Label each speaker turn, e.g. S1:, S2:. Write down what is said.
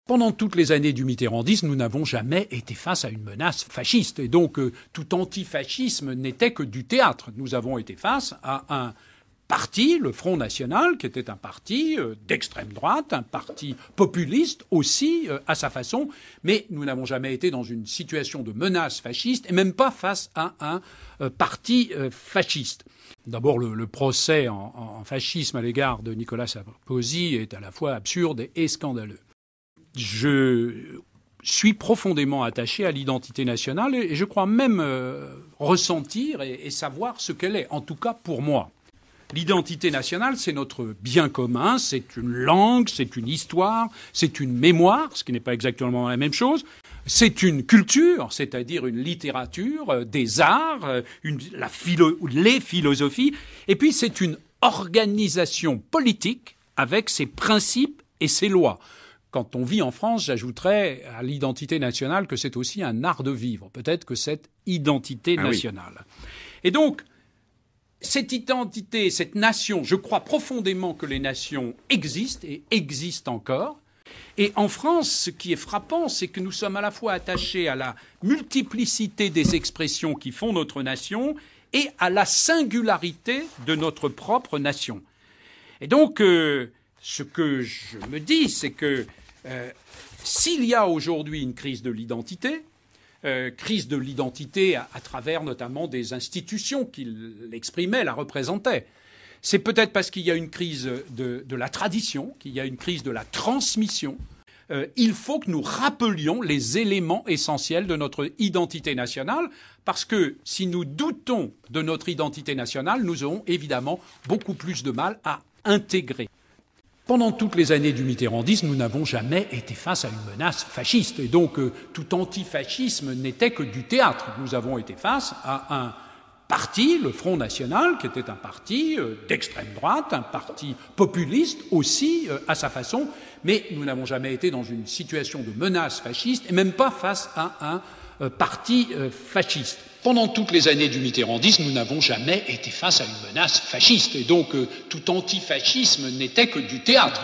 S1: Pendant toutes les années du mitterrandisme, nous n'avons jamais été face à une menace fasciste. Et donc, tout antifascisme n'était que du théâtre. Nous avons été face à un parti, le Front National, qui était un parti d'extrême droite, un parti populiste aussi, à sa façon. Mais nous n'avons jamais été dans une situation de menace fasciste, et même pas face à un parti fasciste. D'abord, le procès en fascisme à l'égard de Nicolas Sarkozy est à la fois absurde et scandaleux. Je suis profondément attaché à l'identité nationale et je crois même ressentir et savoir ce qu'elle est, en tout cas pour moi. L'identité nationale, c'est notre bien commun, c'est une langue, c'est une histoire, c'est une mémoire, ce qui n'est pas exactement la même chose. C'est une culture, c'est-à-dire une littérature, des arts, les philosophies. Et puis c'est une organisation politique avec ses principes et ses lois. Quand on vit en France, j'ajouterais à l'identité nationale que c'est aussi un art de vivre. Peut-être que cette identité nationale. Oui. Et donc, cette identité, cette nation, je crois profondément que les nations existent et existent encore. Et en France, ce qui est frappant, c'est que nous sommes à la fois attachés à la multiplicité des expressions qui font notre nation et à la singularité de notre propre nation. Et donc, ce que je me dis, c'est que s'il y a aujourd'hui une crise de l'identité à travers notamment des institutions qui l'exprimaient, la représentaient, c'est peut-être parce qu'il y a une crise de la tradition, qu'il y a une crise de la transmission. Il faut que nous rappelions les éléments essentiels de notre identité nationale, parce que si nous doutons de notre identité nationale, nous aurons évidemment beaucoup plus de mal à intégrer. Pendant toutes les années du mitterrandisme, nous n'avons jamais été face à une menace fasciste. Et donc, tout antifascisme n'était que du théâtre. Nous avons été face à un parti, le Front National, qui était un parti d'extrême droite, un parti populiste aussi, à sa façon. Mais nous n'avons jamais été dans une situation de menace fasciste, et même pas face à un parti fasciste. Pendant toutes les années du mitterrandisme, nous n'avons jamais été face à une menace fasciste. Et donc, tout antifascisme n'était que du théâtre.